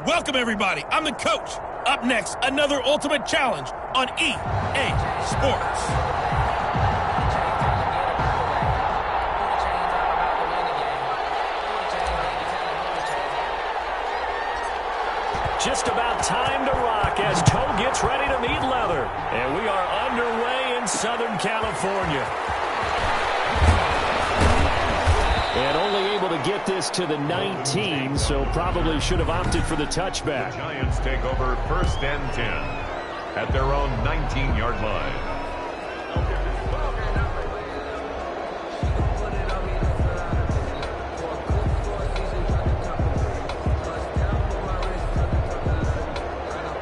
Welcome, everybody. I'm the coach. Up next, another ultimate challenge on EA Sports. Just about time to rock as toe gets ready to meet leather. And we are underway in Southern California. And only able to get this to the 19, so probably should have opted for the touchback. The Giants take over 1st and 10 at their own 19-yard line.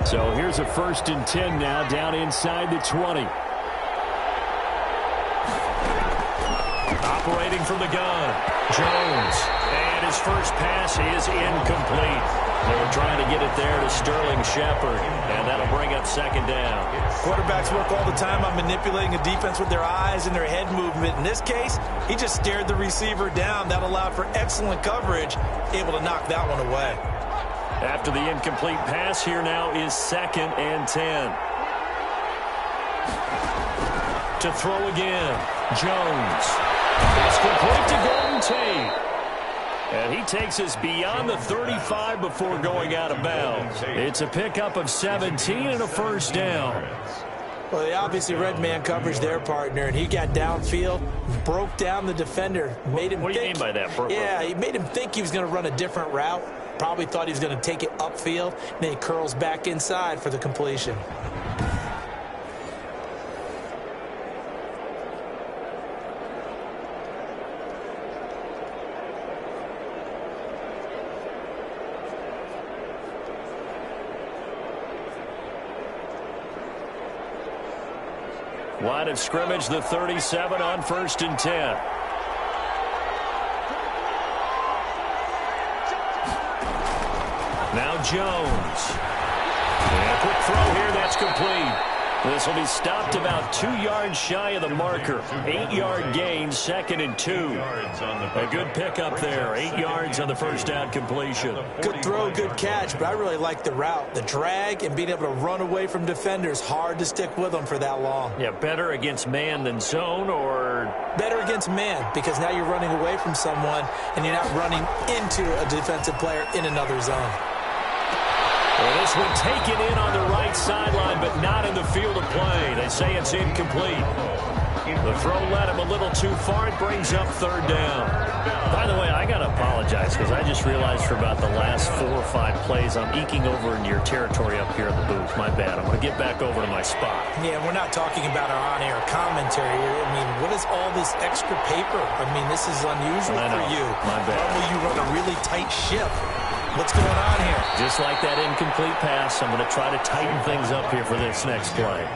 So here's a 1st and 10 now, down inside the 20. Operating from the gun, Jones. And his first pass is incomplete. They were trying to get it there to Sterling Shepard, and that'll bring up 2nd down. Quarterbacks work all the time on manipulating a defense with their eyes and their head movement. In this case, he just stared the receiver down. That allowed for excellent coverage, able to knock that one away. After the incomplete pass, here now is 2nd and 10. To throw again, Jones. It's complete to Golden Tate. And he takes us beyond the 35 before going out of bounds. It's a pickup of 17 and a 1st down. Well, they obviously read man coverage their partner, and he got downfield, broke down the defender, made him What do you mean by that, Brooke? Yeah, he made him think he was going to run a different route. Probably thought he was going to take it upfield, and then he curls back inside for the completion. Line of scrimmage, the 37 on 1st and 10. Now Jones. And a quick throw here, that's complete. This will be stopped about 2 yards shy of the marker. 8-yard gain, 2nd and 2. A good pickup there. 8 yards on the 1st down completion. Good throw, good catch, but I really like the route. The drag and being able to run away from defenders. Hard to stick with them for that long. Yeah, better against man than zone, or? Better against man, because now you're running away from someone and you're not running into a defensive player in another zone. Well, this one taken in on the right sideline, but not in the field of play. They say it's incomplete. The throw led him a little too far. It brings up 3rd down. By the way, I got to apologize because I just realized for about the last 4 or 5 plays, I'm eking over into your territory up here in the booth. My bad. I'm going to get back over to my spot. Yeah, we're not talking about our on-air commentary. I mean, what is all this extra paper? I mean, this is unusual for you. My bad. Normally you run a really tight ship. What's going on here? Just like that incomplete pass, I'm going to try to tighten things up here for this next play.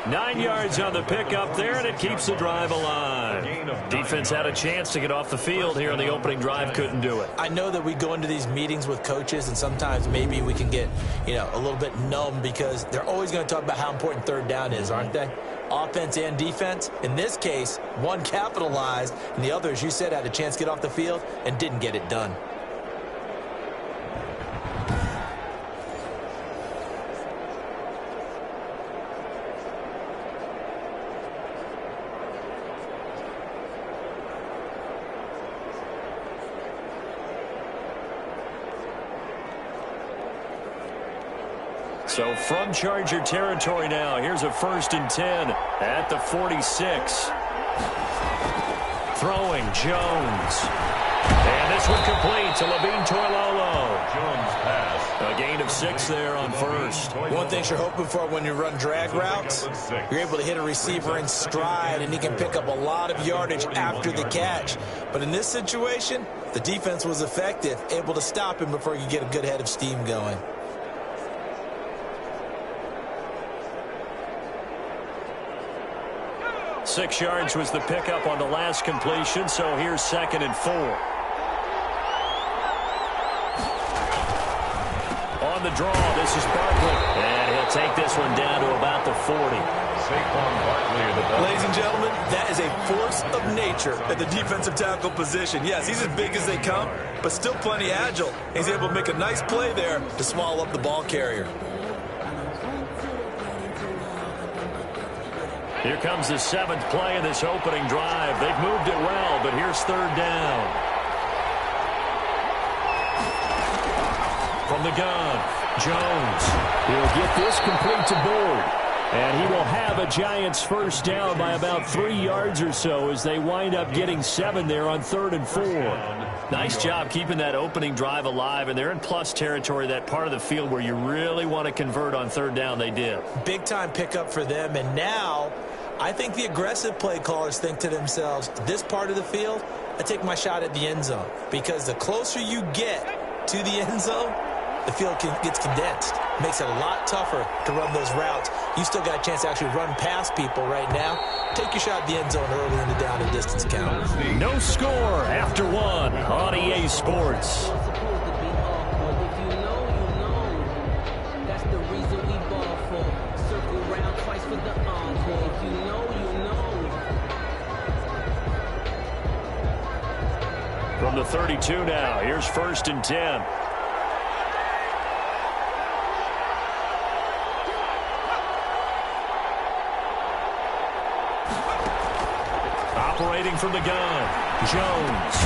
9 yards on the pickup there, and it keeps the drive alive. Defense had a chance to get off the field here on the opening drive, couldn't do it. I know that we go into these meetings with coaches, and sometimes maybe we can get, a little bit numb because they're always going to talk about how important 3rd down is, aren't they? Offense and defense. In this case, one capitalized, and the other, as you said, had a chance to get off the field and didn't get it done. So from Charger territory now, here's a 1st and 10 at the 46. Throwing, Jones. And this one complete to Levine Toilolo. Jones pass. A gain of 6 there on 1st. One thing you're hoping for when you run drag routes, you're able to hit a receiver in stride, and he can pick up a lot of yardage after the catch. But in this situation, the defense was effective, able to stop him before you get a good head of steam going. Six yards was the pickup on the last completion, so here's 2nd and 4. On the draw, this is Barkley. And he'll take this one down to about the 40. Saquon Barkley in the ball. Ladies and gentlemen, that is a force of nature at the defensive tackle position. Yes, he's as big as they come, but still plenty agile. He's able to make a nice play there to swallow up the ball carrier. Here comes the 7th play of this opening drive. They've moved it well, but here's 3rd down. From the gun, Jones. He'll get this complete to Boyd. And he will have a Giants 1st down by about 3 yards or so as they wind up getting 7 there on 3rd and 4. Nice job keeping that opening drive alive, and they're in plus territory, that part of the field where you really want to convert on 3rd down. They did. Big-time pickup for them, and now I think the aggressive play callers think to themselves, this part of the field, I take my shot at the end zone, because the closer you get to the end zone, the field gets condensed. Makes it a lot tougher to run those routes. You still got a chance to actually run past people right now. Take your shot at the end zone early in the down and distance count. No score after 1 on EA Sports. From the 32 now, here's 1st and 10. Operating from the gun, Jones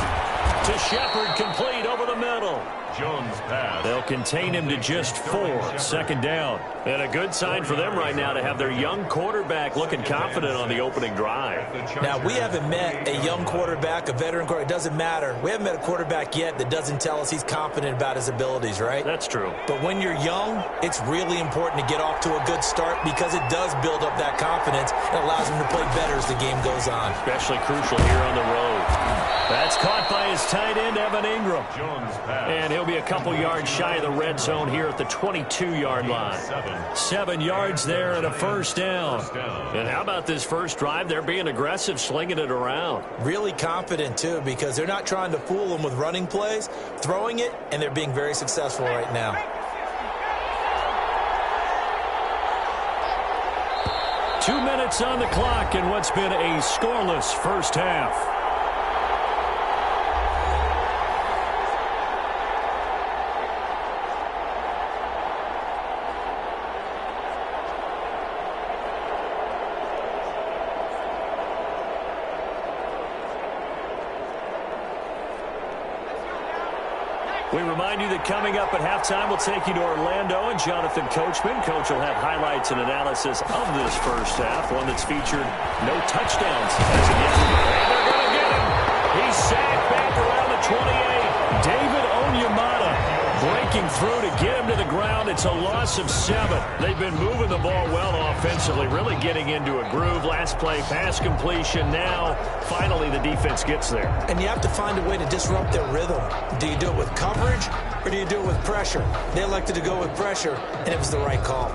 to Shepard, complete over the middle. Jones pass. They'll contain him to just 4, 2nd down. And a good sign for them right now to have their young quarterback looking confident on the opening drive. Now, we haven't met a young quarterback, a veteran quarterback. It doesn't matter. We haven't met a quarterback yet that doesn't tell us he's confident about his abilities, right? That's true. But when you're young, it's really important to get off to a good start because it does build up that confidence and allows him to play better as the game goes on. Especially crucial here on the road. That's caught by his tight end, Evan Ingram. Jones pass. And he'll be a couple yards shy of the red zone here at the 22-yard line. 7 yards there and a 1st down. And how about this first drive? They're being aggressive, slinging it around. Really confident, too, because they're not trying to fool them with running plays, throwing it, and they're being very successful right now. Two minutes on the clock in what's been a scoreless first half. We remind you that coming up at halftime, we'll take you to Orlando and Jonathan Coachman. Coach will have highlights and analysis of this first half, one that's featured no touchdowns as of yet. And they're going to get him. He's sacked back around the 28. David Onyemata breaking through to get him to the ground. It's a loss of 7. They've been moving the ball well offensively, really getting into a groove. Last play, pass completion. Now, finally, the defense gets there. And you have to find a way to disrupt their rhythm. Do you do it with coverage or do you do it with pressure? They elected to go with pressure, and it was the right call.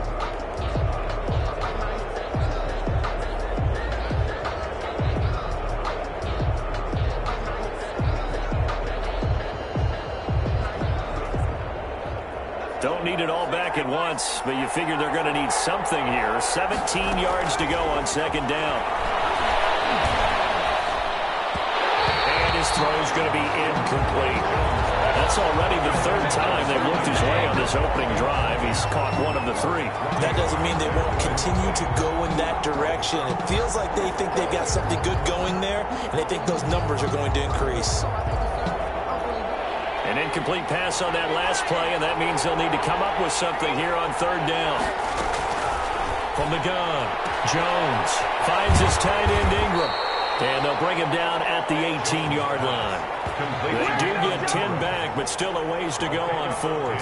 Don't need it all back at once, but you figure they're going to need something here. 17 yards to go on 2nd down. And his throw's going to be incomplete. That's already the 3rd time they've looked his way on this opening drive. He's caught 1 of the 3. That doesn't mean they won't continue to go in that direction. It feels like they think they've got something good going there, and they think those numbers are going to increase. An incomplete pass on that last play, and that means they'll need to come up with something here on 3rd down. From the gun, Jones finds his tight end Ingram, and they'll bring him down at the 18-yard line. They do get 10 back, but still a ways to go on 4th.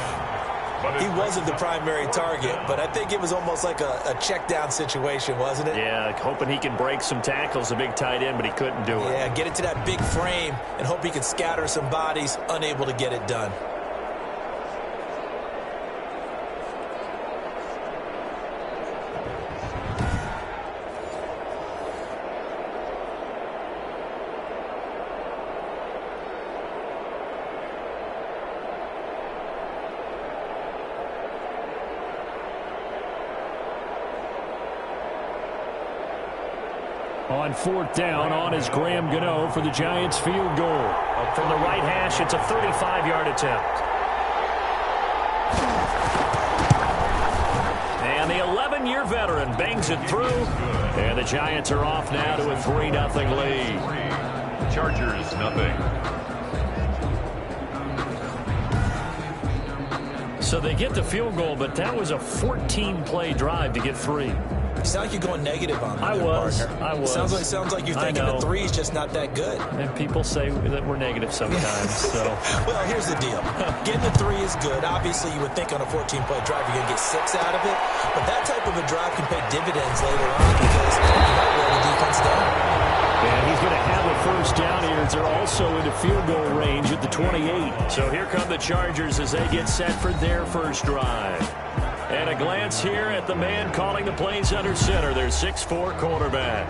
He wasn't the primary target, but I think it was almost like a check-down situation, wasn't it? Yeah, hoping he can break some tackles, a big tight end, but he couldn't do it. Yeah, get it to that big frame and hope he can scatter some bodies, unable to get it done. On 4th down, on is Graham Gano for the Giants field goal. From the right hash, it's a 35-yard attempt. And the 11-year veteran bangs it through. And the Giants are off now to a 3-0 lead. Chargers, nothing. So they get the field goal, but that was a 14-play drive to get 3. You sound like you're going negative on me. I was. Sounds like you're thinking the 3 is just not that good. And people say that we're negative sometimes. So, well, here's the deal. Getting the 3 is good. Obviously, you would think on a 14-play drive you're going to get 6 out of it. But that type of a drive can pay dividends later on because you might wear the defense down. And he's going to have a first down here. They're also into field goal range at the 28. So here come the Chargers as they get set for their first drive. And a glance here at the man calling the plays under center, their 6'4" quarterback.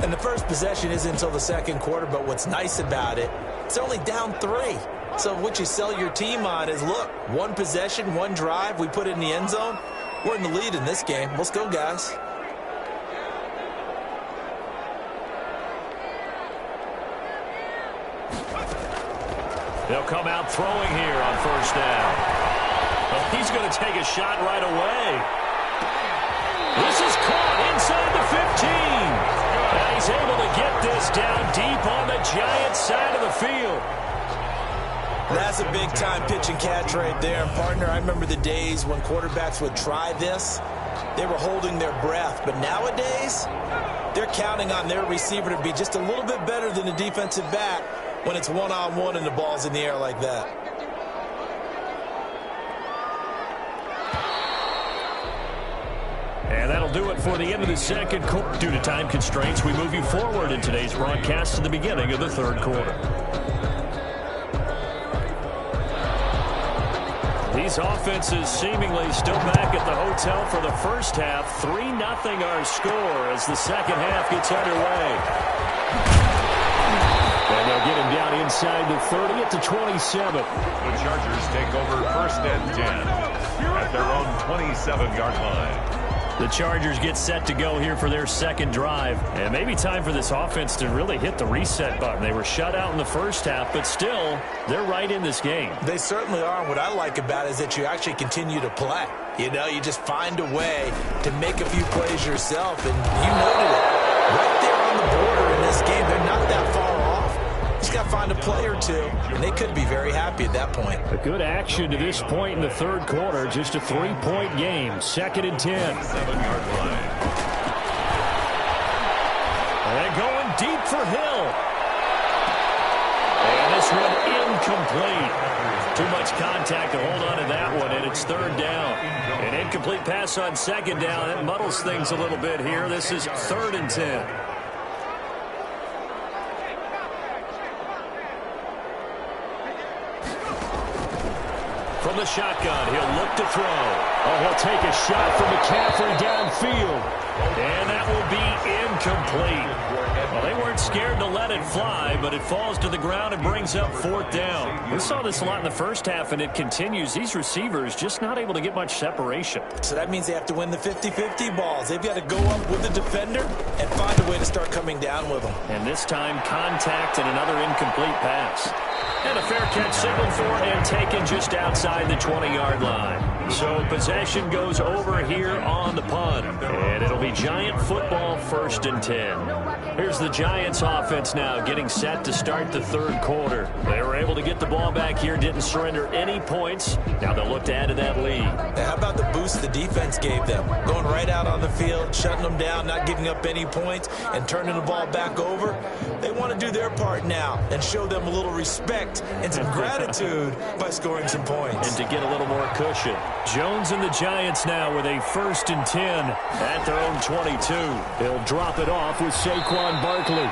And the first possession isn't until the second quarter, but what's nice about it, it's only down 3. So what you sell your team on is, look, 1 possession, 1 drive, we put it in the end zone. We're in the lead in this game. Let's go, guys. They'll come out throwing here on first down. Well, he's going to take a shot right away. This is caught inside the 15. And he's able to get this down deep on the Giants side of the field. That's a big-time pitch and catch right there. And, partner, I remember the days when quarterbacks would try this. They were holding their breath. But nowadays, they're counting on their receiver to be just a little bit better than the defensive back when it's one-on-one and the ball's in the air like that. And that'll do it for the end of the second quarter. Due to time constraints, we move you forward in today's broadcast to the beginning of the third quarter. These offenses seemingly still back at the hotel for the first half. 3-0 our score as the second half gets underway. And they'll get him down inside the 30 at the 27. The Chargers take over first and 10 at their own 27-yard line. The Chargers get set to go here for their second drive. And maybe time for this offense to really hit the reset button. They were shut out in the first half, but still, they're right in this game. They certainly are. And what I like about it is that you actually continue to play. You know, you just find a way to make a few plays yourself, and you noted it. Right there on the border in this game, they're not that far off. Just got to find a play or two, and they could be very happy at that point. A good action to this point in the third quarter. Just a 3-point game. 2nd and 10. 7-yard line. And going deep for Hill. And this one incomplete. Too much contact to hold on to that one, and it's third down. An incomplete pass on second down. That muddles things a little bit here. This is 3rd and 10. From the shotgun, he'll look to throw. Oh, he'll take a shot from McCaffrey downfield. And that will be incomplete. Well, they weren't scared to let it fly, but it falls to the ground and brings up 4th down. We saw this a lot in the first half, and it continues. These receivers just not able to get much separation. So that means they have to win the 50-50 balls. They've got to go up with the defender and find a way to start coming down with them. And this time, contact and another incomplete pass. And a fair catch signaled for and taken just outside the 20-yard line. So possession goes over here on the punt. And it'll be Giant football 1st and 10. Here's the Giants offense now getting set to start the third quarter. They were able to get the ball back here, didn't surrender any points. Now they'll look to add to that lead. Now, how about the boost the defense gave them? Going right out on the field, shutting them down, not giving up any points, and turning the ball back over. They want to do their part now and show them a little respect and some gratitude by scoring some points. And to get a little more cushion. Jones and the Giants now with a 1st and 10 at their own 22. They'll drop it off with Saquon Barkley.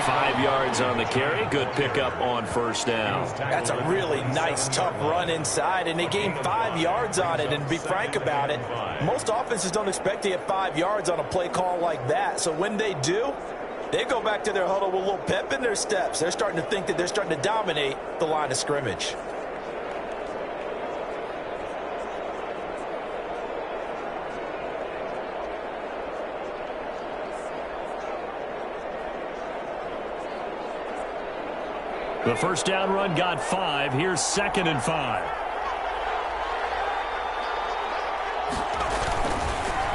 5 yards on the carry. Good pickup on first down. That's a really nice, tough run inside, and they gained 5 yards on it. And to be frank about it, most offenses don't expect to get 5 yards on a play call like that. So when they do, they go back to their huddle with a little pep in their steps. They're starting to think that they're starting to dominate the line of scrimmage. The first down run got 5. Here's 2nd and 5.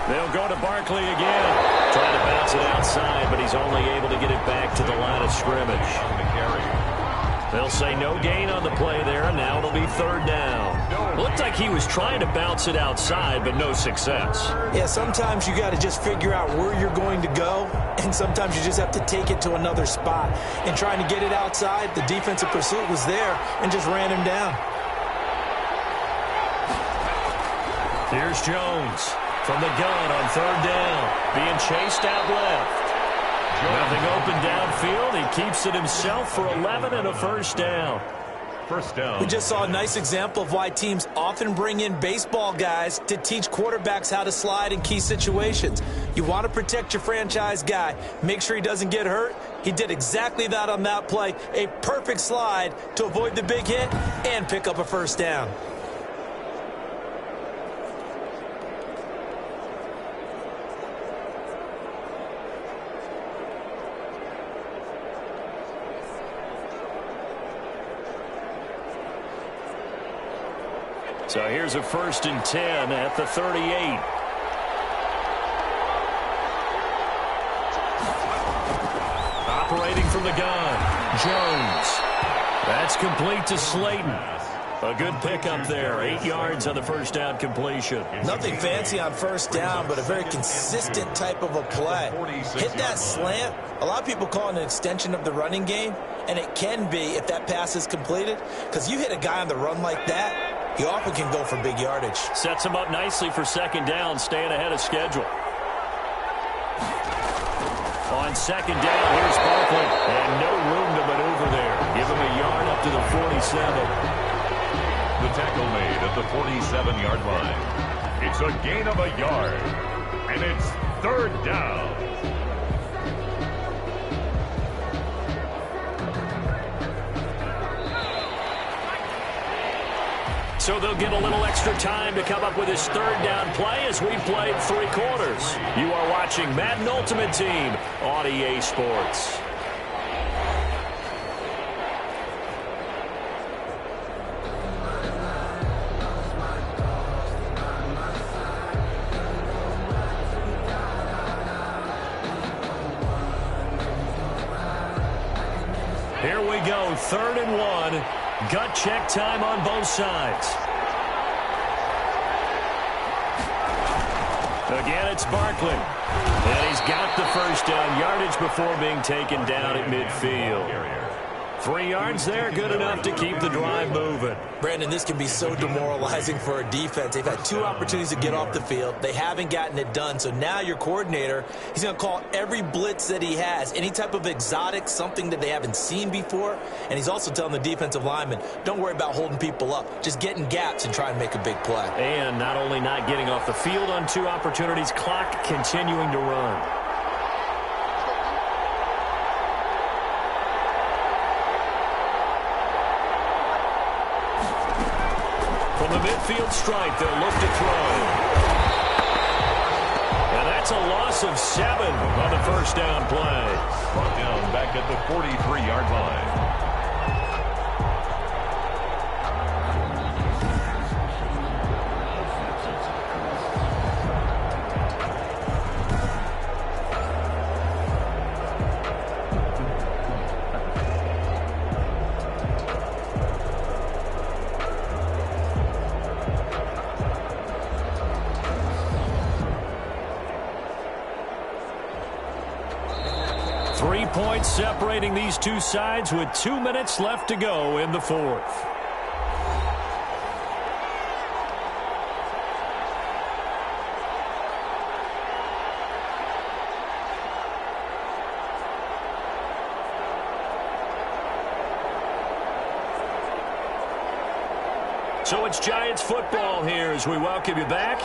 They'll go to Barkley again. Trying to bounce it outside, but he's only able to get it back to the line of scrimmage. They'll say no gain on the play there, and now it'll be 3rd down. Looked like he was trying to bounce it outside, but no success. Yeah, sometimes you got to just figure out where you're going to go, and sometimes you just have to take it to another spot. And trying to get it outside, the defensive pursuit was there and just ran him down. Here's Jones from the gun on 3rd down, being chased out left. Nothing open downfield. He keeps it himself for 11 and a first down. First down. We just saw a nice example of why teams often bring in baseball guys to teach quarterbacks how to slide in key situations. You want to protect your franchise guy. Make sure he doesn't get hurt. He did exactly that on that play. A perfect slide to avoid the big hit and pick up a first down. So here's a 1st and 10 at the 38. Operating from the gun, Jones. That's complete to Slayton. A good pickup there. 8 yards on the first down completion. Nothing fancy on first down, but a very consistent type of a play. Hit that slant. A lot of people call it an extension of the running game, and it can be if that pass is completed, because you hit a guy on the run like that, he often can go for big yardage. Sets him up nicely for 2nd down, staying ahead of schedule. On 2nd down, here's Barkley, and no room to maneuver there. Give him a yard up to the 47. The tackle made at the 47-yard line. It's a gain of a yard, and it's 3rd down. So they'll get a little extra time to come up with his 3rd down play as we've played 3 quarters. You are watching Madden Ultimate Team on EA Sports. Here we go, 3rd and 1. Gut check time on both sides. Again, it's Barkley. And he's got the first down yardage before being taken down at midfield. 3 yards there, good enough to keep the drive moving. Brandon, this can be so demoralizing for a defense. They've had 2 opportunities to get off the field. They haven't gotten it done. So now your coordinator, he's going to call every blitz that he has, any type of exotic, something that they haven't seen before. And he's also telling the defensive lineman, don't worry about holding people up. Just get in gaps and try and make a big play. And not only not getting off the field on 2 opportunities, clock continuing to run. From the midfield stripe, they'll look to throw. And that's a loss of 7 on the first down play. Brought down back at the 43-yard line. Points separating these 2 sides with 2 minutes left to go in the 4th. So it's Giants football here as we welcome you back.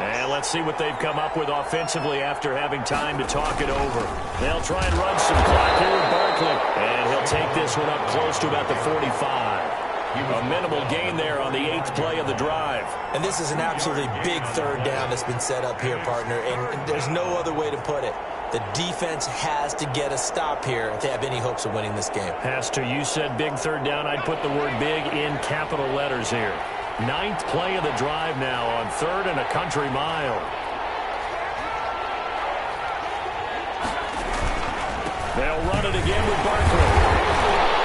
And let's see what they've come up with offensively after having time to talk it over. They'll try and run some clock here with Barkley. And he'll take this one up close to about the 45. A minimal gain there on the 8th play of the drive. And this is an absolutely big third down that's been set up here, partner, and there's no other way to put it. The defense has to get a stop here if they have any hopes of winning this game. Pastor, you said big third down. I'd put the word big in capital letters here. 9th play of the drive now on 3rd and a country mile. They'll run it again with Barkley.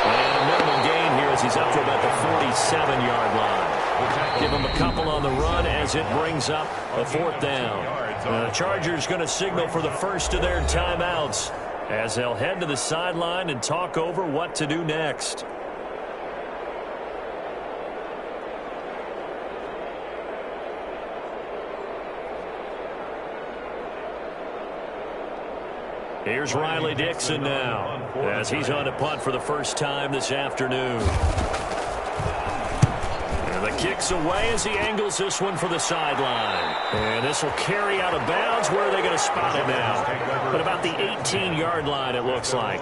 And a minimal gain here as he's up to about the 47-yard line. Give him a couple on the run as it brings up a 4th down. The Chargers going to signal for the first of their timeouts as they'll head to the sideline and talk over what to do next. Here's Riley Dixon now as he's on a punt for the first time this afternoon. And the kick's away as he angles this one for the sideline. And this will carry out of bounds. Where are they going to spot it now? But about the 18-yard line, it looks like.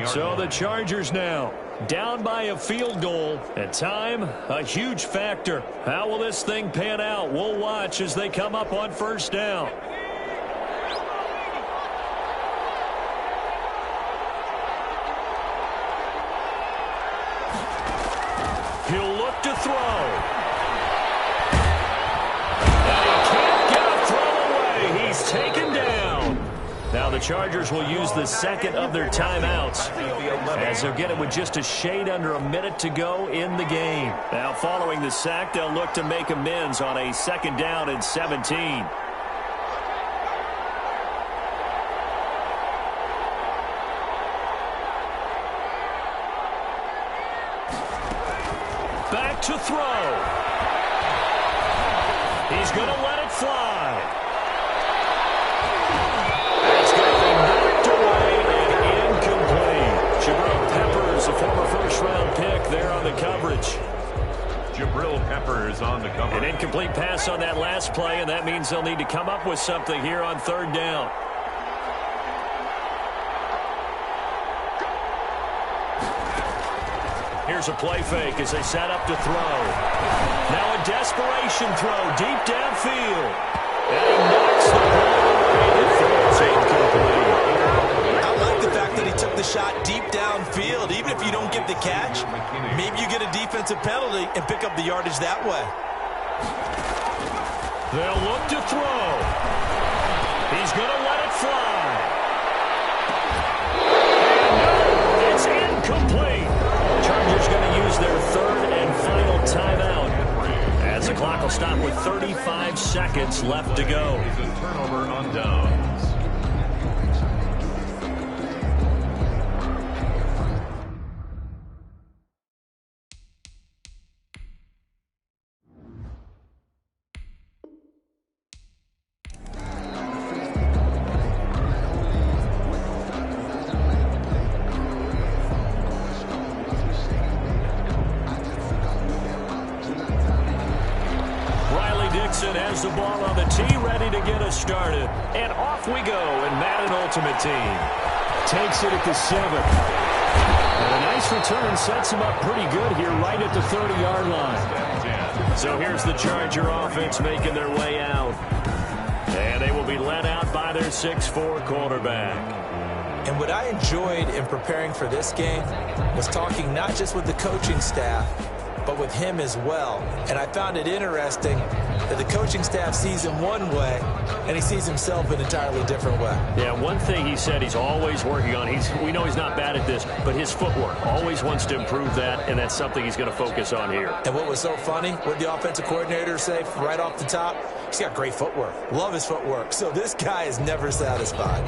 So the Chargers now down by a field goal. And time, a huge factor. How will this thing pan out? We'll watch as they come up on first down. He'll look to throw. And he can't get a throw away. He's taken down. Now the Chargers will use the second of their timeouts as they'll get it with just a shade under a minute to go in the game. Now following the sack, they'll look to make amends on a 2nd down and 17. Back to throw. He's going to let it fly. That's going to be knocked away and incomplete. Jabril Peppers, a former first-round pick, there on the coverage. Jabril Peppers on the coverage. An incomplete pass on that last play, and that means they'll need to come up with something here on 3rd down. Here's a play fake as they set up to throw. Now a desperation throw deep downfield. And he knocks the ball away. The throw's incomplete. I like the fact that he took the shot deep downfield. Even if you don't get the catch, maybe you get a defensive penalty and pick up the yardage that way. They'll look to throw. He's going to let it fly. And no, it's incomplete. Chargers going to use their 3rd and final timeout as the clock will stop with 35 seconds left to go. It's a turnover on downs. Has the ball on the tee, ready to get us started. And off we go in Madden Ultimate Team. Takes it at the 7th. And a nice return sets him up pretty good here right at the 30-yard line. So here's the Charger offense making their way out. And they will be led out by their 6'4" quarterback. And what I enjoyed in preparing for this game was talking not just with the coaching staff, but with him as well. And I found it interesting that the coaching staff sees him one way, and he sees himself an entirely different way. Yeah, one thing he said he's always working on, we know he's not bad at this, but his footwork, always wants to improve that, and that's something he's going to focus on here. And what was so funny, what the offensive coordinator say right off the top, he's got great footwork. Love his footwork. So this guy is never satisfied.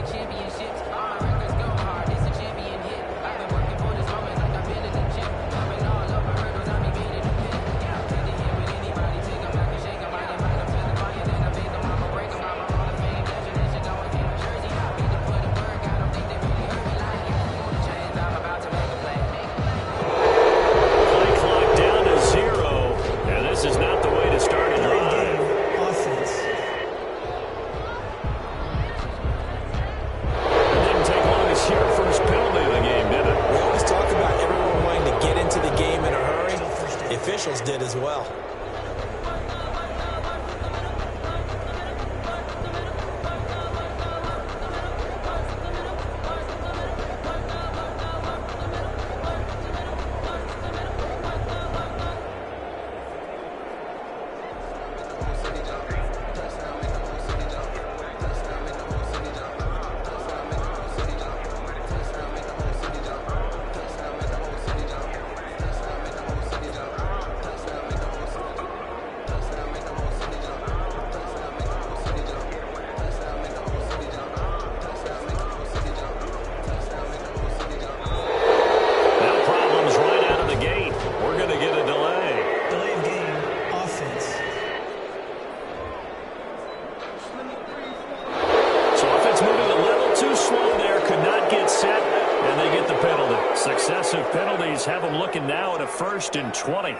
successive penalties have them looking now at a 1st and 20.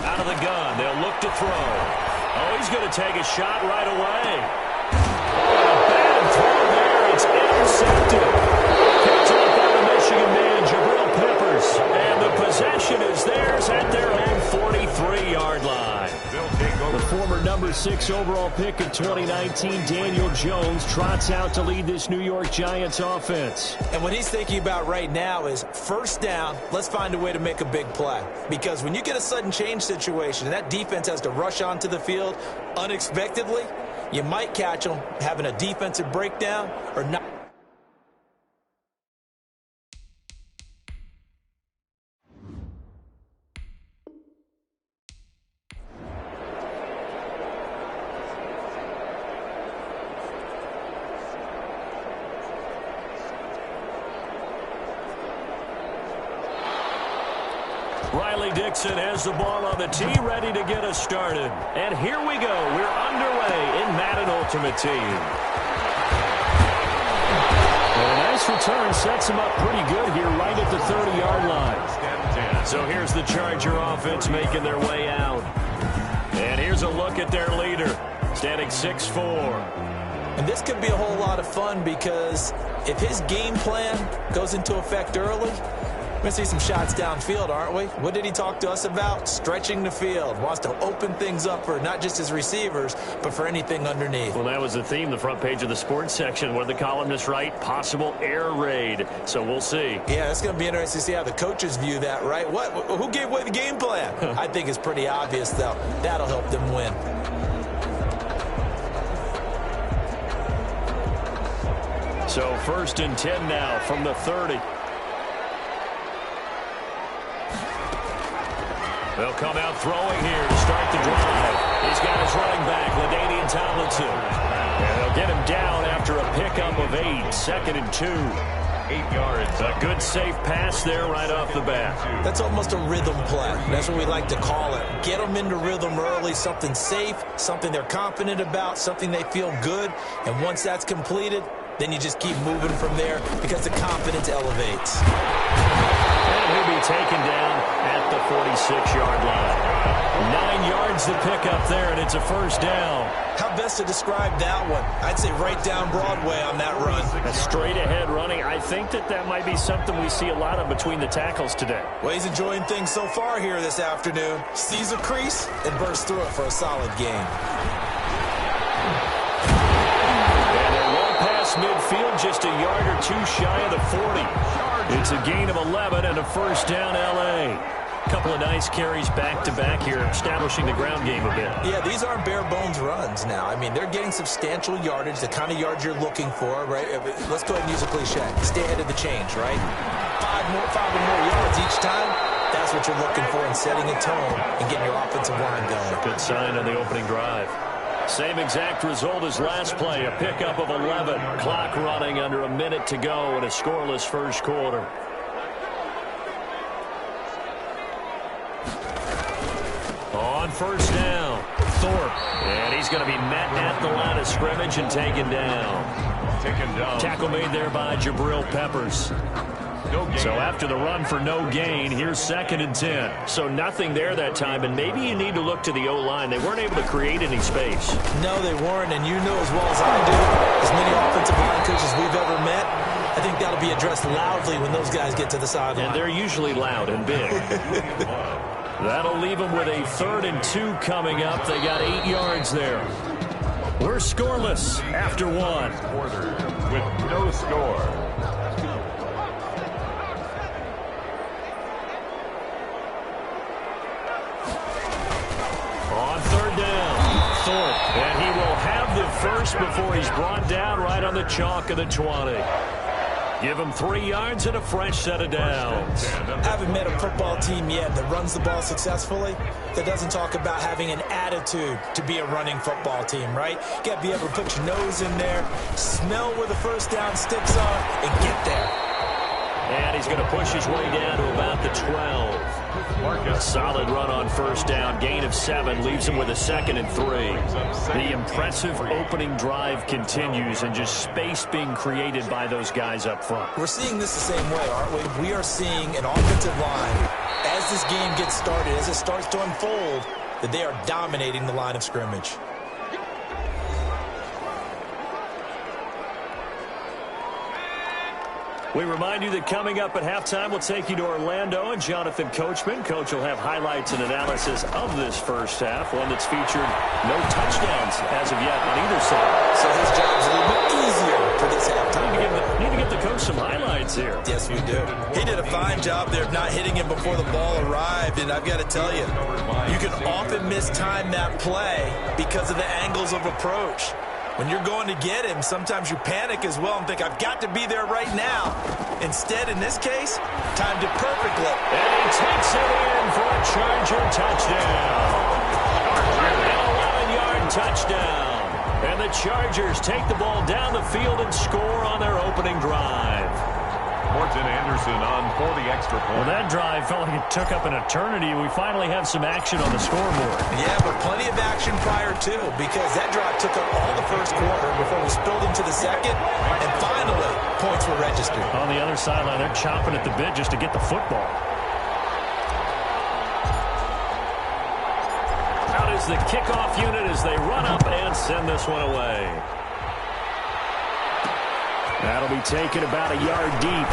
Out of the gun, they'll look to throw. Oh, he's going to take a shot right away. A bad throw there. It's intercepted. Picked up by the Michigan man, Jabril Peppers. And the possession is theirs at their own 43-yard line. The former number 6 overall pick of 2019, Daniel Jones, trots out to lead this New York Giants offense. And what he's thinking about right now is 1st down, let's find a way to make a big play. Because when you get a sudden change situation and that defense has to rush onto the field unexpectedly, you might catch them having a defensive breakdown or not. Dixon has the ball on the tee, ready to get us started. And here we go. We're underway in Madden Ultimate Team. And a nice return sets him up pretty good here right at the 30-yard line. So here's the Charger offense making their way out. And here's a look at their leader, standing 6'4". And this could be a whole lot of fun because if his game plan goes into effect early, we're going to see some shots downfield, aren't we? What did he talk to us about? Stretching the field. Wants to open things up for not just his receivers, but for anything underneath. Well, that was the theme, the front page of the sports section, where the columnists write possible air raid. So we'll see. Yeah, it's going to be interesting to see how the coaches view that, right? Who gave away the game plan? I think it's pretty obvious, though. That'll help them win. So 1st and 10 now from the 30. They'll come out throwing here to start the drive. He's got his running back, LaDainian Tomlinson. And they'll get him down after a pickup of 8, 2nd and 2. 8 yards. A good, safe pass there right off the bat. That's almost a rhythm play. That's what we like to call it. Get them into rhythm early, something safe, something they're confident about, something they feel good. And once that's completed, then you just keep moving from there because the confidence elevates. And he'll be taken down at the 46-yard line. 9 yards to pick up there, and it's a 1st down. How best to describe that one? I'd say right down Broadway on that run. A straight-ahead running. I think that might be something we see a lot of between the tackles today. Well, he's enjoying things so far here this afternoon. Sees a crease and bursts through it for a solid gain. Midfield just a yard or 2 shy of the 40. It's a gain of 11 and a 1st down L.A. Couple of nice carries back-to-back here, establishing the ground game a bit. Yeah, these aren't bare-bones runs now. I mean, they're getting substantial yardage, the kind of yards you're looking for, right? Let's go ahead and use a cliche. Stay ahead of the change, right? 5 or more yards each time. That's what you're looking for in setting a tone and getting your offensive line going. Good sign on the opening drive. Same exact result as last play, a pickup of 11. Clock running under a minute to go in a scoreless 1st quarter. On 1st down, Thorpe. And he's going to be met at the line of scrimmage and taken down. Tackle made there by Jabril Peppers. So after the run for no gain, here's 2nd and 10. So nothing there that time, and maybe you need to look to the O-line. They weren't able to create any space. No, they weren't, and you know as well as I do, as many offensive line coaches we've ever met, I think that'll be addressed loudly when those guys get to the sideline. And they're usually loud and big. That'll leave them with a 3rd and 2 coming up. They got 8 yards there. We're scoreless after 1. Quarter with no score. On 3rd down, Thorpe. And he will have the 1st before he's brought down right on the chalk of the 20. Give him 3 yards and a fresh set of downs. I haven't met a football team yet that runs the ball successfully that doesn't talk about having an attitude to be a running football team, right? You got to be able to put your nose in there, smell where the 1st down sticks are, and get there. And he's going to push his way down to about the 12. A solid run on first down, gain of 7, leaves them with a 2nd and 3. The impressive opening drive continues, and just space being created by those guys up front. We're seeing this the same way, aren't we? We are seeing an offensive line, as this game gets started, as it starts to unfold, that they are dominating the line of scrimmage. We remind you that coming up at halftime, we'll take you to Orlando and Jonathan Coachman. Coach will have highlights and analysis of this first half, one that's featured no touchdowns as of yet on either side. So his job's a little bit easier for this halftime. Need to give the coach some highlights here. Yes, we do. He did a fine job there of not hitting him before the ball arrived, and I've got to tell you, you can often mistime that play because of the angles of approach. When you're going to get him, sometimes you panic as well and think, I've got to be there right now. Instead, in this case, timed it perfectly. And he takes it in for a Charger touchdown. An 11-yard touchdown. And the Chargers take the ball down the field and score on their opening drive. Morton Anderson on for the extra point. Well, that drive felt like it took up an eternity. We finally have some action on the scoreboard. Yeah, but plenty of action prior to, because that drive took up all the first quarter before we spilled into the second, and finally, points were registered. On the other sideline, they're chomping at the bit just to get the football. Out is the kickoff unit as they run up and send this one away. That'll be taken about a yard deep.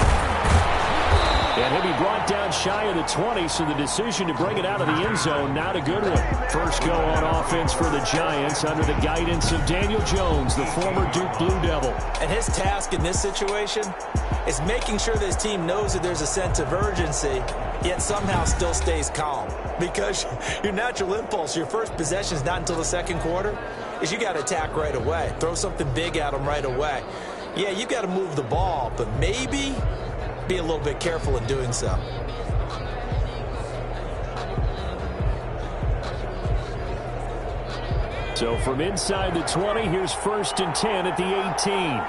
And he'll be brought down shy of the 20, so the decision to bring it out of the end zone, not a good one. First go on offense for the Giants under the guidance of Daniel Jones, the former Duke Blue Devil. And his task in this situation is making sure that his team knows that there's a sense of urgency, yet somehow still stays calm. Because your natural impulse, your first possession is not until the second quarter, is you got to attack right away. Throw something big at them right away. Yeah, you've got to move the ball, but maybe be a little bit careful in doing so. So from inside the 20, here's 1st and 10 at the 18.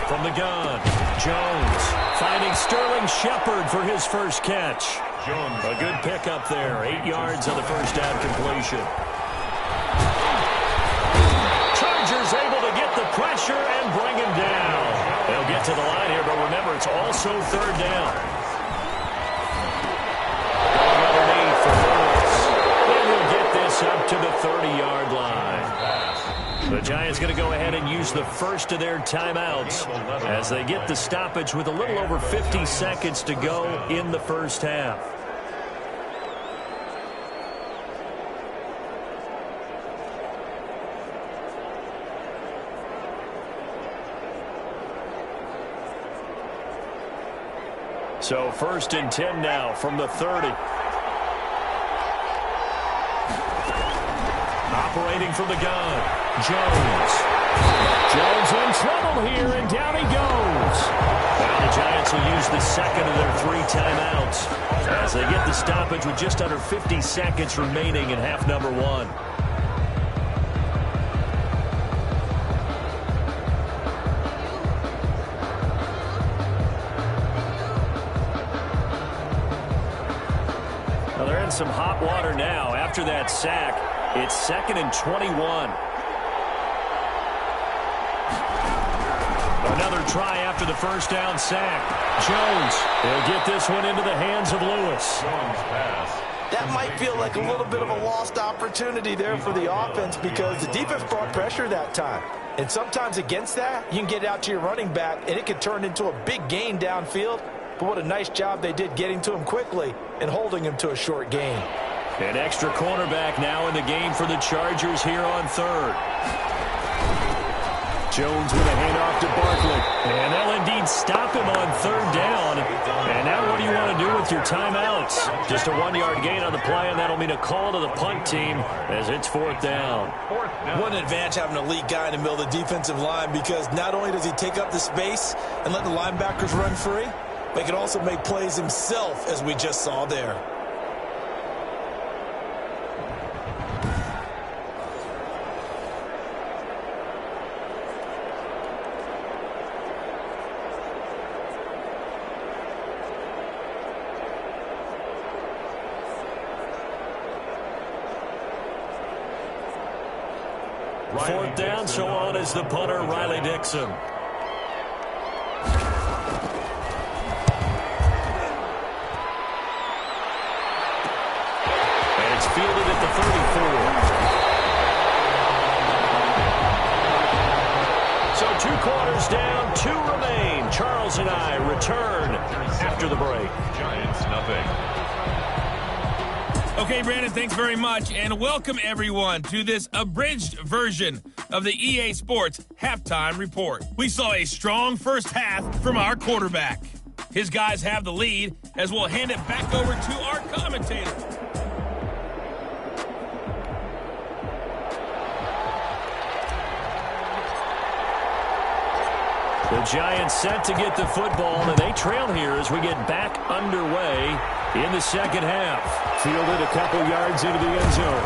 From the gun, Jones finding Sterling Shepard for his first catch. Jones. A good pickup there, 8 yards on the first down completion. Chargers able to get the pressure and bring him down. They'll get to the line here, but remember, it's also 3rd down. Going underneath for Lewis. And he'll get this up to the 30-yard line. The Giants going to go ahead and use the first of their timeouts as they get the stoppage with a little over 50 seconds to go in the first half. So 1st and 10 now from the 30. Operating from the gun, Jones. Jones in trouble here, and down he goes. Now the Giants will use the second of their 3 timeouts as they get the stoppage with just under 50 seconds remaining in half number 1. Some hot water now after that sack. It's 2nd and 21. Another try after the first down sack. Jones will get this one into the hands of Lewis. That might feel like a little bit of a lost opportunity there for the offense because the defense brought pressure that time. And sometimes against that, you can get out to your running back, and it could turn into a big gain downfield. But what a nice job they did getting to him quickly and holding him to a short gain. An extra cornerback now in the game for the Chargers here on 3rd. Jones with a handoff to Barkley. And they'll indeed stop him on 3rd down. And now what do you want to do with your timeouts? Just a 1-yard gain on the play, and that'll mean a call to the punt team as it's 4th down. What an advantage having an elite guy in the middle of the defensive line, because not only does he take up the space and let the linebackers run free, but he can also make plays himself, as we just saw there. Fourth down, so on is the punter, Riley Dixon. And it's fielded at the 34. So 2 quarters down, 2 remain. Charles and I return after the break. Giants nothing. Okay, Brandon, thanks very much, and welcome everyone to this abridged version of the EA Sports Halftime Report. We saw a strong first half from our quarterback. His guys have the lead as we'll hand it back over to our commentator. The Giants set to get the football, and they trail here as we get back underway in the second half. Fielded a couple yards into the end zone.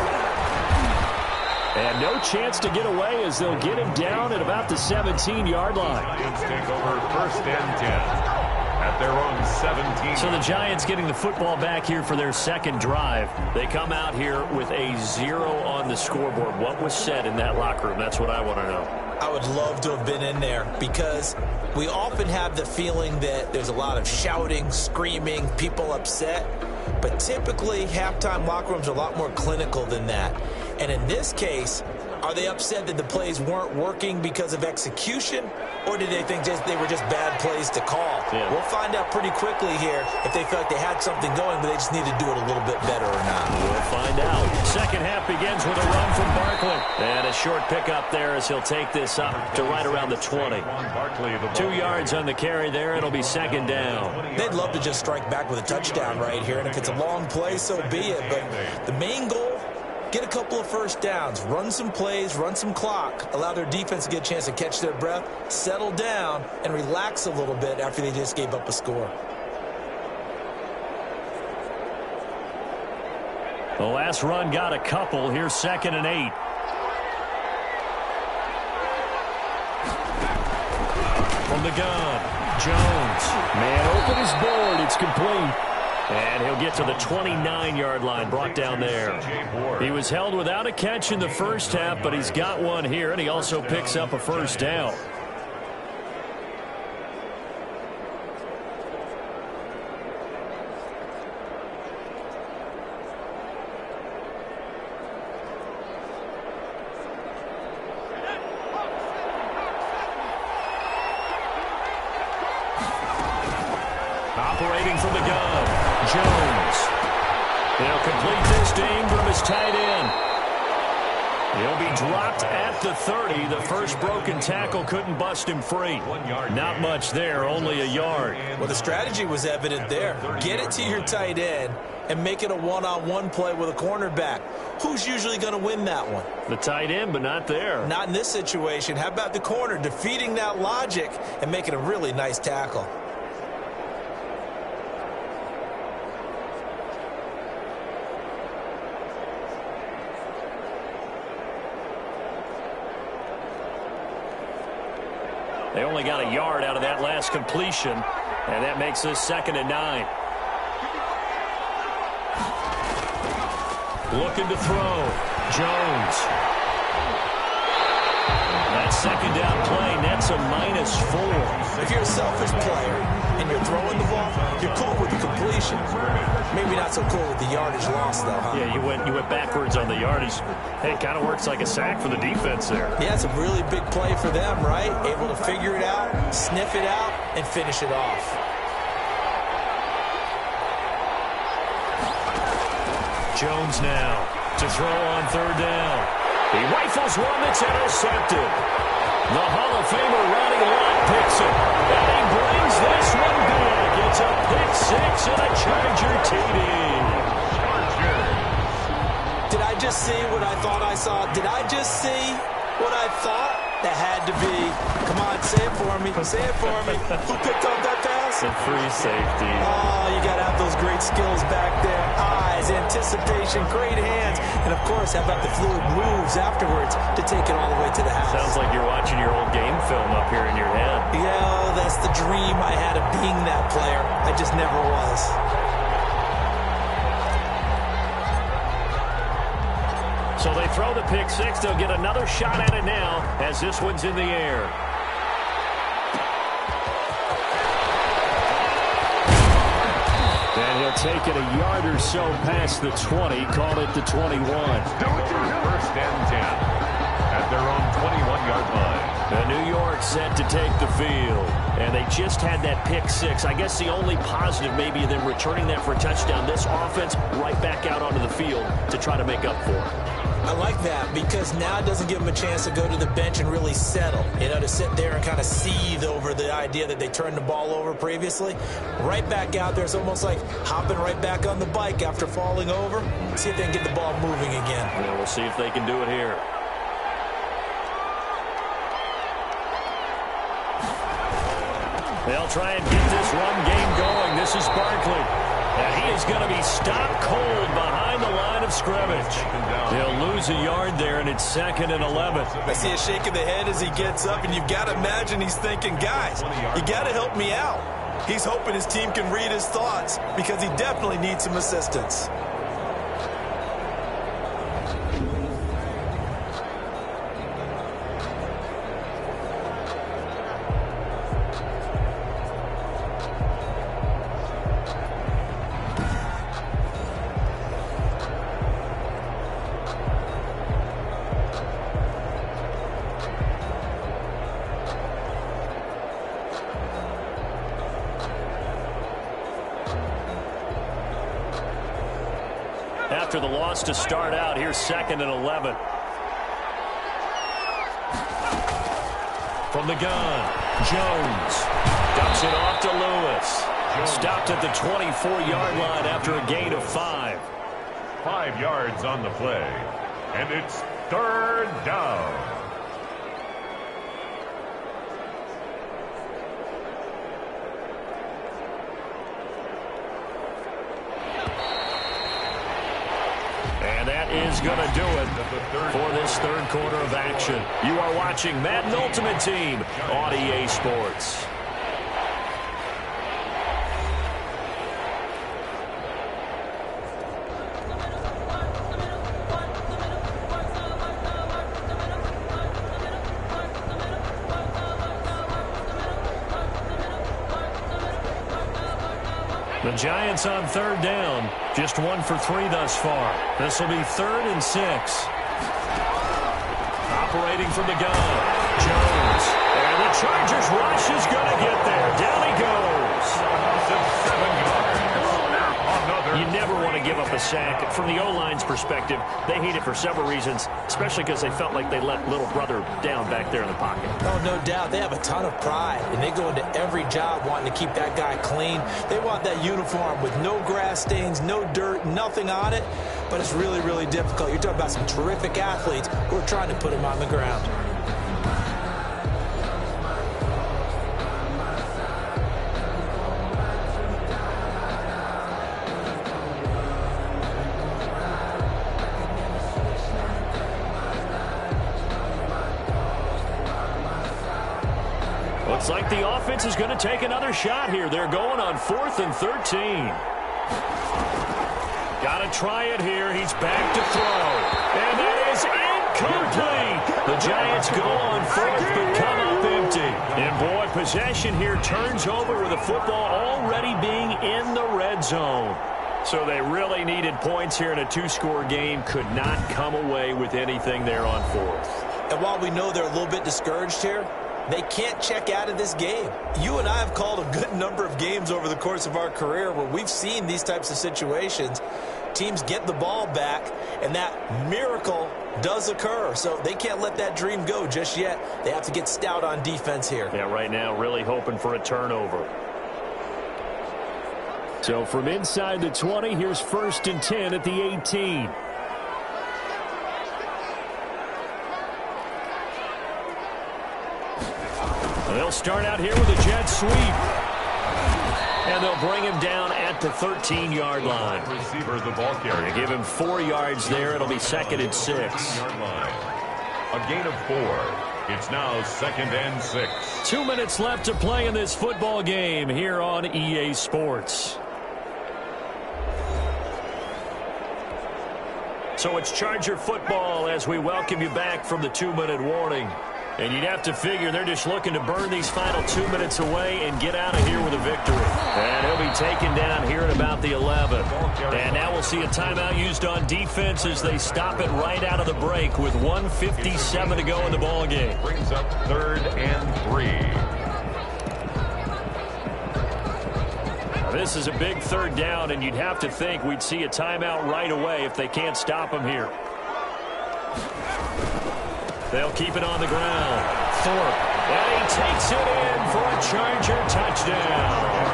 And no chance to get away as they'll get him down at about the 17-yard line. Giants take over first and 10 at their own 17. So the Giants getting the football back here for their second drive. They come out here with a 0 on the scoreboard. What was said in that locker room? That's what I want to know. I would love to have been in there because we often have the feeling that there's a lot of shouting, screaming, people upset. But typically, halftime locker rooms are a lot more clinical than that. And in this case, are they upset that the plays weren't working because of execution? Or did they think they were just bad plays to call? Yeah. We'll find out pretty quickly here if they felt like they had something going, but they just need to do it a little bit better or not. We'll find out. Second half begins with a run from Barkley. And a short pickup there as he'll take this up to right around the 20. 2 yards on the carry there. It'll be second down. They'd love to just strike back with a touchdown right here, and if it's a long play, so be it. But the main goal, get a couple of first downs, run some plays, run some clock, allow their defense to get a chance to catch their breath, settle down, and relax a little bit after they just gave up a score. The last run got a couple. Here's second and 8. From the gun, Jones. Man open his board. It's complete. And he'll get to the 29-yard line, brought down there. He was held without a catch in the first half, but he's got one here, and he also picks up a first down. Operating from the gun, Jones. They'll complete this to Ingram as tight end. He'll be dropped at the 30. The first broken tackle couldn't bust him free. Not much there, only a yard. Well, the strategy was evident there. Get it to your tight end and make it a one-on-one play with a cornerback. Who's usually going to win that one? The tight end, but not there. Not in this situation. How about the corner defeating that logic and making a really nice tackle? They only got a yard out of that last completion, and that makes this second and 9. Looking to throw. Jones. That second down play nets a -4. If you're a selfish player and you're throwing the ball, you're cool with the completion. Maybe not so cool with the yardage loss, though, huh? Yeah, you went backwards on the yardage. Hey, it kind of works like a sack for the defense there. Yeah, it's a really big play for them, right? Able to figure it out, sniff it out, and finish it off. Jones now to throw on third down. He rifles one that's intercepted. The Hall of Famer Ronnie Lott picks it. And he brings this one back. It's a pick six and a Charger TD. Did I just see what I thought I saw? Did I just see what I thought? That had to be. Come on, say it for me. Say it for me. Who picked up that pass? The free safety. Oh, you got to have those great skills back there. Eyes, anticipation, great hands. And, of course, how about the fluid moves afterwards to take it all the way to the house? Sounds like you're watching your old game film up here in your head. Yeah, that's the dream I had of being that player. I just never was. So they throw the pick six. They'll get another shot at it now as this one's in the air. And he'll take it a yard or so past the 20, call it the 21. First and 10 at their own 21-yard line. New York set to take the field. And they just had that pick six. I guess the only positive maybe them returning that for a touchdown. This offense right back out onto the field to try to make up for it. I like that because now it doesn't give them a chance to go to the bench and really settle, to sit there and kind of seethe over the idea that they turned the ball over previously. Right back out there, it's almost like hopping right back on the bike after falling over. See if they can get the ball moving again. Yeah, we'll see if they can do it here. They'll try and get this run game going. This is Barkley. And he is going to be stopped cold behind the line of scrimmage. They'll lose a yard there, and it's 2nd and 11. I see a shake of the head as he gets up, and you've got to imagine he's thinking, guys, you got to help me out. He's hoping his team can read his thoughts because he definitely needs some assistance. After the loss to start out, here's 2nd and 11. From the gun, Jones dumps it off to Lewis. Stopped at the 24-yard line after a gain of 5. 5 yards on the play, and it's 3rd down. Is going to do it for this third quarter of action. You are watching Madden Ultimate Team on EA Sports. The Giants on 3rd down. Just 1 for 3 thus far. This will be 3rd and 6. Operating from the gun. Jones. And the Chargers rush is going to get there. Down he goes. 7 yards. You never want to give up a sack. From the O-line's perspective, they hate it for several reasons, especially because they felt like they let little brother down back there in the pocket. Oh, no doubt. They have a ton of pride, and they go into every job wanting to keep that guy clean. They want that uniform with no grass stains, no dirt, nothing on it, but it's really, really difficult. You're talking about some terrific athletes who are trying to put him on the ground. Looks like the offense is going to take another shot here. They're going on 4th and 13. Got to try it here. He's back to throw. And that is incomplete. The Giants go on 4th but come up empty. And boy, possession here turns over with the football already being in the red zone. So they really needed points here in a 2-score game. Could not come away with anything there on 4th. And while we know they're a little bit discouraged here, they can't check out of this game. You and I have called a good number of games over the course of our career where we've seen these types of situations. Teams get the ball back, and that miracle does occur. So they can't let that dream go just yet. They have to get stout on defense here. Yeah, right now really hoping for a turnover. So from inside the 20, here's 1st and 10 at the 18. They'll start out here with a jet sweep. And they'll bring him down at the 13-yard line. Receiver, the ball carrier. Give him 4 yards there. It'll be 2nd and 6. A gain of 4. It's now 2nd and 6. 2 minutes left to play in this football game here on EA Sports. So it's Charger football as we welcome you back from the 2-minute warning. And you'd have to figure they're just looking to burn these final 2 minutes away and get out of here with a victory. And he'll be taken down here at about the 11. And now we'll see a timeout used on defense as they stop it right out of the break with 1:57 to go in the ballgame. Brings up 3rd and 3. Now this is a big 3rd down, and you'd have to think we'd see a timeout right away if they can't stop him here. They'll keep it on the ground. Thorpe. And he takes it in for a Charger touchdown.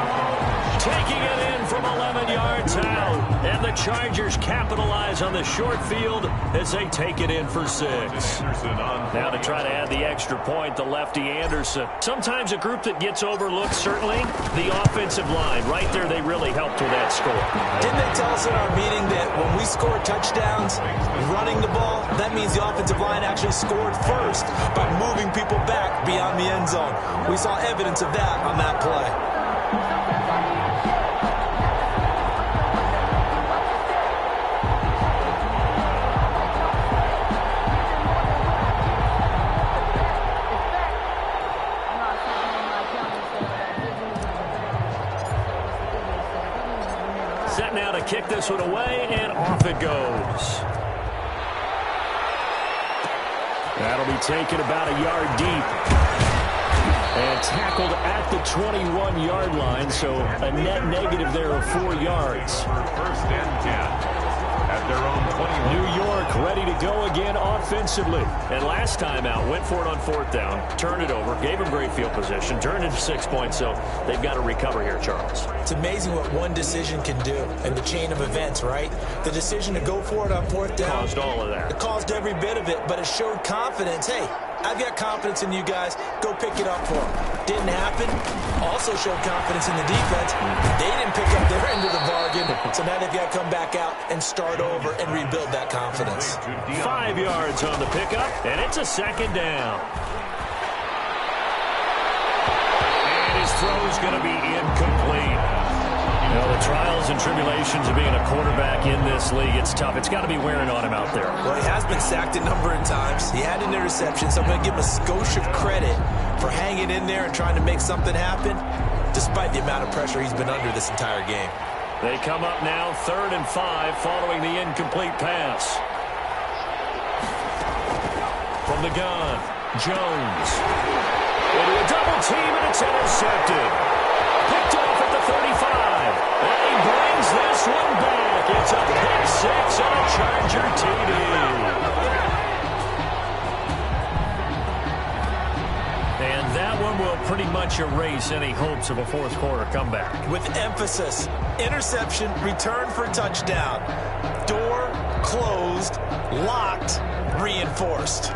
Taking it in from 11 yards out. And the Chargers capitalize on the short field as they take it in for 6. Now to try to add the extra point, the lefty Anderson. Sometimes a group that gets overlooked, certainly. The offensive line, right there, they really helped with that score. Didn't they tell us in our meeting that when we score touchdowns running the ball, that means the offensive line actually scored first by moving people back beyond the end zone? We saw evidence of that on that play. Set now to kick this one away, and off it goes. That'll be taken about a yard deep. And tackled at the 21-yard line, so a net negative there of 4 yards. 1st and 10. At their own 21. New York ready to go again offensively. And last time out, went for it on 4th down, turned it over, gave them great field position, turned it to 6 points, so they've got to recover here, Charles. It's amazing what one decision can do in the chain of events, right? The decision to go for it on 4th down. Caused all of that. It caused every bit of it, but it showed confidence. Hey, I've got confidence in you guys. Go pick it up for them. Didn't happen. Also showed confidence in the defense. They didn't pick up their end of the bargain, so now they've got to come back out and start over and rebuild that confidence. 5 yards on the pickup, and it's a 2nd down. And his throw's going to be incomplete. You know, the trials and tribulations of being a quarterback in this league, it's tough. It's got to be wearing on him out there. Well, he has been sacked a number of times. He had an interception, so I'm going to give him a skosh of credit for hanging in there and trying to make something happen, despite the amount of pressure he's been under this entire game. They come up now 3rd and 5 following the incomplete pass. From the gun, Jones. Into a double team, and it's intercepted. Picked off at the 35. And he brings this one back. It's a pick 6 on a Charger TD. And that one will pretty much erase any hopes of a 4th quarter comeback. With emphasis, interception, return for touchdown. Door closed, locked, reinforced.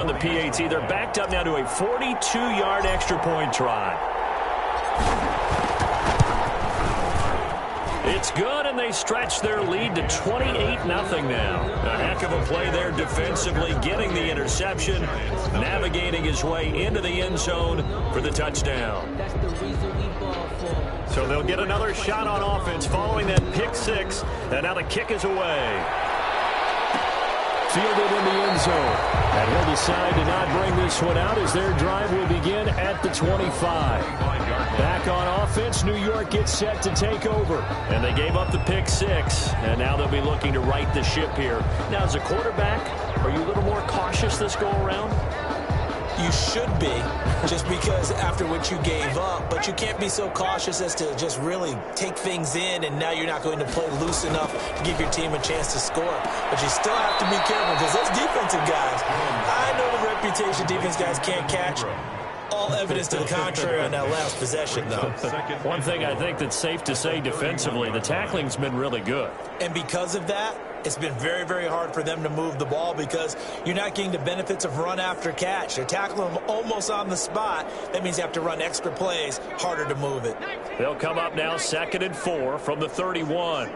on the PAT. They're backed up now to a 42-yard extra point try. It's good, and they stretch their lead to 28-0 now. A heck of a play there defensively, getting the interception, navigating his way into the end zone for the touchdown. So they'll get another shot on offense following that pick six, and now the kick is away. Fielded in the end zone. And he'll decide to not bring this one out as their drive will begin at the 25. Back on offense, New York gets set to take over. And they gave up the pick six, and now they'll be looking to right the ship here. Now, as a quarterback, are you a little more cautious this go around? You should be, just because after what you gave up, but you can't be so cautious as to just really take things in, and now you're not going to play loose enough to give your team a chance to score. But you still have to be careful, because those defensive guys, I know the reputation defense guys can't catch. All evidence to the contrary on that last possession, though. One thing I think that's safe to say defensively, the tackling's been really good. And because of that, it's been very, very hard for them to move the ball because you're not getting the benefits of run after catch. They're tackling them almost on the spot. That means you have to run extra plays, harder to move it. They'll come up now 2nd and 4 from the 31.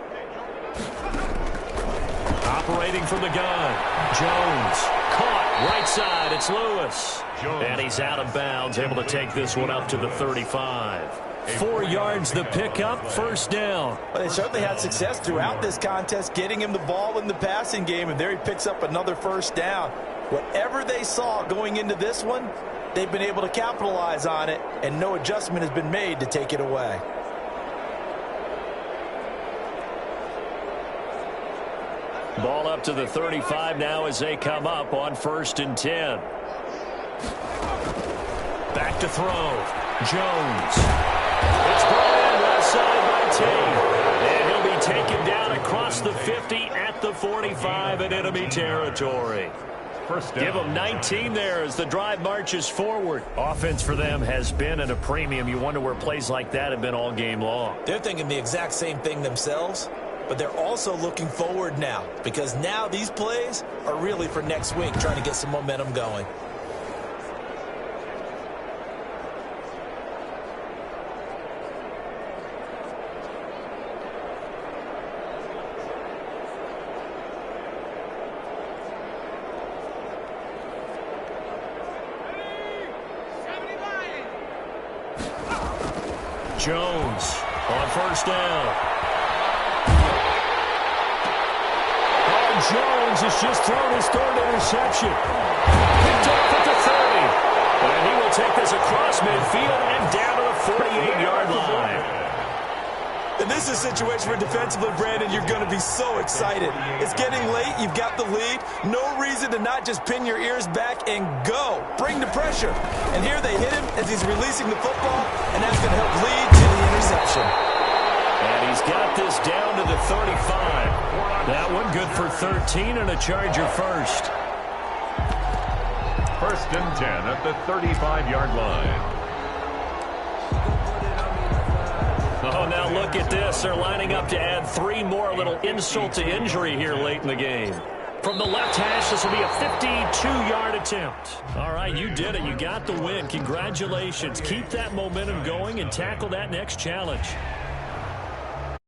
Operating from the gun. Jones caught right side. It's Lewis. And he's out of bounds, able to take this one up to the 35. 4 yards the pickup, first down. Well, they certainly had success throughout this contest, getting him the ball in the passing game, and there he picks up another first down. Whatever they saw going into this one, they've been able to capitalize on it, and no adjustment has been made to take it away. Ball up to the 35 now as they come up on 1st and 10. Back to throw. Jones. It's brought in left side by Tate. And he'll be taken down across the 50 at the 45 in enemy territory. First down. Give them 19 there as the drive marches forward. Offense for them has been at a premium. You wonder where plays like that have been all game long. They're thinking the exact same thing themselves, but they're also looking forward now because now these plays are really for next week, trying to get some momentum going. Jones on 1st down. Jones has just thrown his 3rd interception. Picked off at the 30. And he will take this across midfield and down to the 48-yard line. And this is a situation where defensively, Brandon, you're going to be so excited. It's getting late. You've got the lead. No reason to not just pin your ears back and go. Bring the pressure. And here they hit him as he's releasing the football, and that's going to help lead to the interception. And he's got this down to the 35. That one good for 13 and a Charger first. 1st and 10 at the 35-yard line. Oh, now look at this. They're lining up to add 3 more, a little insult to injury here late in the game. From the left hash, this will be a 52-yard attempt. All right, you did it. You got the win. Congratulations. Keep that momentum going and tackle that next challenge.